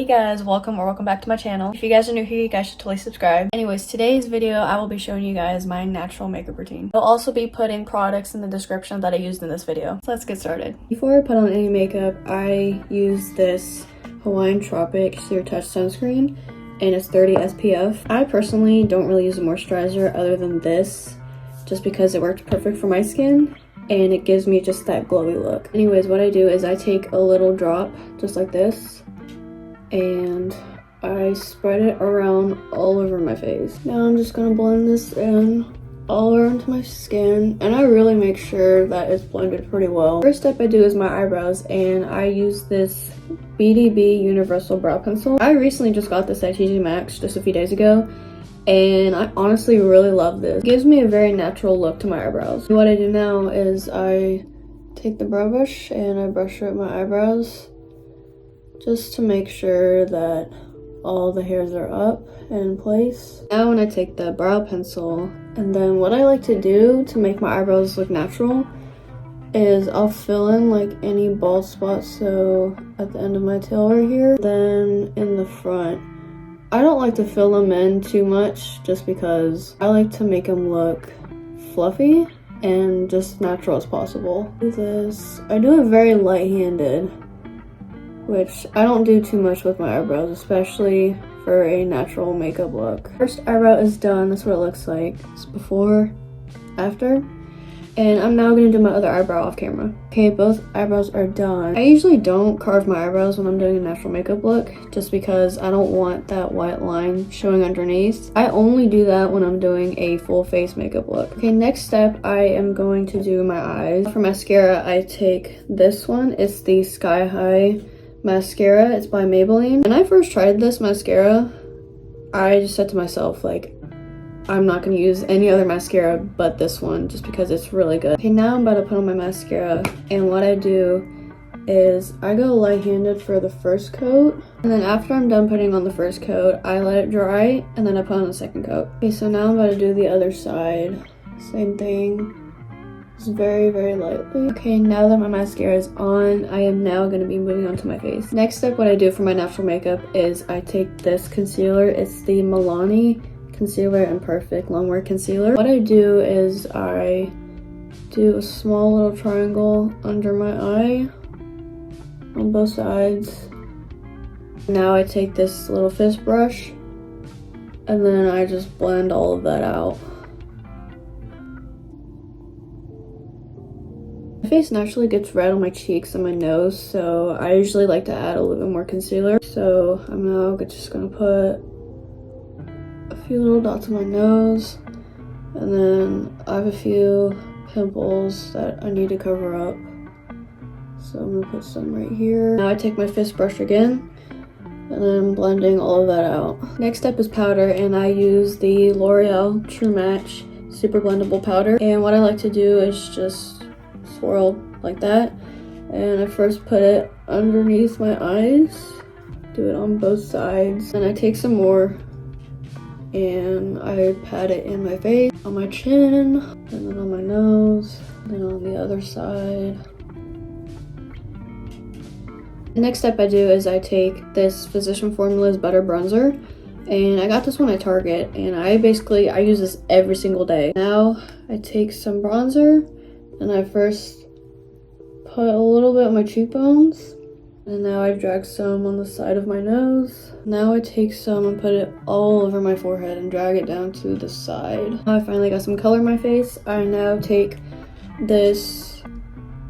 Hey guys, welcome back to my channel. If you guys are new here, you guys should totally subscribe. Anyways, today's video I will be showing you guys my natural makeup routine. I'll also be putting products in the description that I used in this video. So let's get started. Before I put on any makeup, I use this Hawaiian Tropic Sheer Touch sunscreen and it's 30 SPF. I personally don't really use a moisturizer other than this just because it worked perfect for my skin and it gives me just that glowy look. Anyways, what I do is I take a little drop just like this and I spread it around all over my face. Now I'm just gonna blend this in all around my skin, and I really make sure that it's blended pretty well. First step I do is my eyebrows, and I use this BDB Universal Brow Pencil. I recently just got this at TJ Maxx just a few days ago, and I honestly really love this. It gives me a very natural look to my eyebrows. What I do now is I take the brow brush and I brush out my eyebrows just to make sure that all the hairs are up and in place. Now when I take the brow pencil, and then what I like to do to make my eyebrows look natural is I'll fill in like any bald spots, so at the end of my tail right here, then in the front. I don't like to fill them in too much just because I like to make them look fluffy and just natural as possible. Do this. I do it very light-handed, which I don't do too much with my eyebrows, especially for a natural makeup look. First eyebrow is done. That's what it looks like. It's before, after. And I'm now gonna do my other eyebrow off camera. Okay, both eyebrows are done. I usually don't carve my eyebrows when I'm doing a natural makeup look, just because I don't want that white line showing underneath. I only do that when I'm doing a full face makeup look. Okay, next step, I am going to do my eyes. For mascara, I take this one. It's the Sky High mascara. It's by Maybelline. When I first tried this mascara, I just said to myself, like, I'm not going to use any other mascara but this one just because it's really good. Okay, now I'm about to put on my mascara, and what I do is I go light-handed for the first coat, and then after I'm done putting on the first coat, I let it dry and then I put on the second coat. Okay, so now I'm about to do the other side. Same thing. Just very lightly. Okay, now that my mascara is on, I am now going to be moving on to my face. Next step, what I do for my natural makeup is I take this concealer. It's the Milani Concealer and Perfect Longwear Concealer. What I do is I do a small little triangle under my eye on both sides. Now I take this little fist brush and then I just blend all of that out. My face naturally gets red on my cheeks and my nose, so I usually like to add a little bit more concealer. So I'm now just gonna put a few little dots on my nose, and then I have a few pimples that I need to cover up. So I'm gonna put some right here. Now I take my fist brush again, and then I'm blending all of that out. Next step is powder, and I use the L'Oreal True Match Super Blendable Powder. And what I like to do is just swirl like that, and I first put it underneath my eyes, do it on both sides, and I take some more and I pat it in my face, on my chin, and then on my nose, and then on the other side. The next step I do is I take this Physician Formula's Butter Bronzer, and I got this one at Target, and I use this every single day. Now I take some bronzer, and I first put a little bit on my cheekbones, and now I drag some on the side of my nose. Now I take some and put it all over my forehead and drag it down to the side. Now I finally got some color in my face. I now take this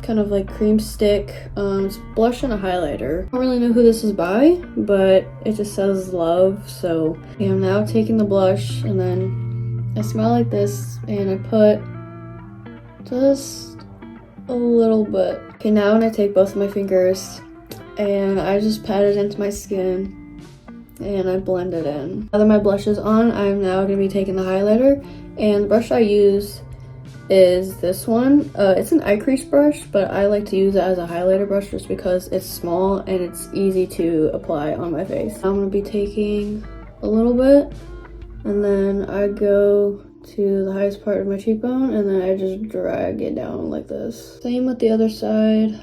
kind of like cream stick, it's blush and a highlighter. I don't really know who this is by, but it just says love, so yeah, I'm now taking the blush, and then I smell like this, and I put just a little bit. Okay, now when I take both of my fingers and I just pat it into my skin and I blend it in. Now that my blush is on, I'm now going to be taking the highlighter, and the brush I use is this one. It's an eye crease brush, but I like to use it as a highlighter brush just because it's small and it's easy to apply on my face. I'm going to be taking a little bit, and then I go to the highest part of my cheekbone, and then I just drag it down like this. Same with the other side.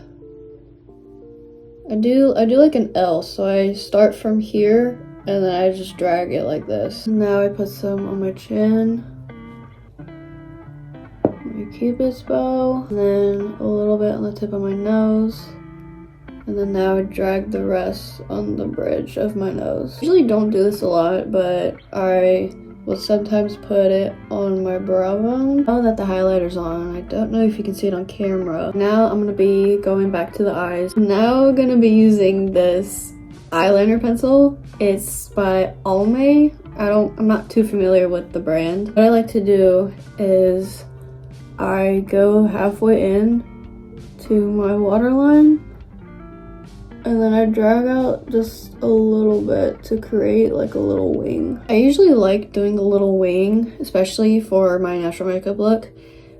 I do like an L, so I start from here and then I just drag it like this. Now I put some on my chin, my cupid's bow, and then a little bit on the tip of my nose. And then now I drag the rest on the bridge of my nose. I usually don't do this a lot, but I will sometimes put it on my brow bone. Now that the highlighter's on, I don't know if you can see it on camera. Now I'm gonna be going back to the eyes. I'm now gonna be using this eyeliner pencil. It's by Almay. I'm not too familiar with the brand. What I like to do is I go halfway in to my waterline, and then I drag out just a little bit to create like a little wing. I usually like doing a little wing, especially for my natural makeup look,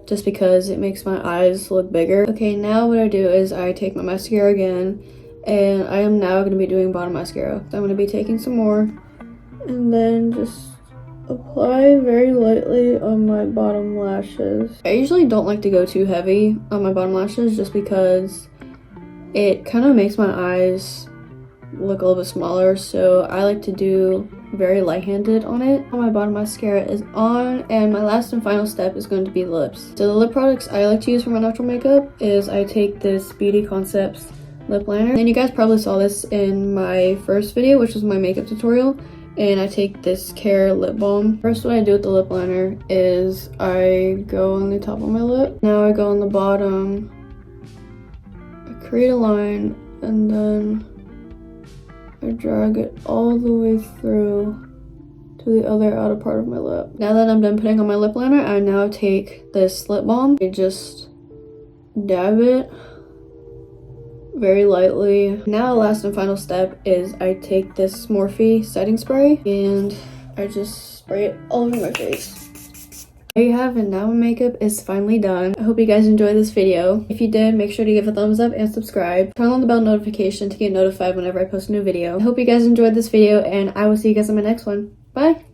just because it makes my eyes look bigger. Okay, now what I do is I take my mascara again, and I am now going to be doing bottom mascara. So I'm going to be taking some more, and then just apply very lightly on my bottom lashes. I usually don't like to go too heavy on my bottom lashes just because it kind of makes my eyes look a little bit smaller, so I like to do very light-handed on it. My bottom mascara is on, and my last and final step is going to be lips. So the lip products I like to use for my natural makeup is I take this Beauty Concepts lip liner. And you guys probably saw this in my first video, which was my makeup tutorial, and I take this Care lip balm. First, what I do with the lip liner is I go on the top of my lip. Now I go on the bottom, create a line, and then I drag it all the way through to the other outer part of my lip. Now that I'm done putting on my lip liner, I now take this lip balm. I just dab it very lightly. Now the last and final step is I take this Morphe setting spray and I just spray it all over my face. There you have it. Now my makeup is finally done. I hope you guys enjoyed this video. If you did, make sure to give a thumbs up and subscribe. Turn on the bell notification to get notified whenever I post a new video. I hope you guys enjoyed this video, and I will see you guys in my next one. Bye!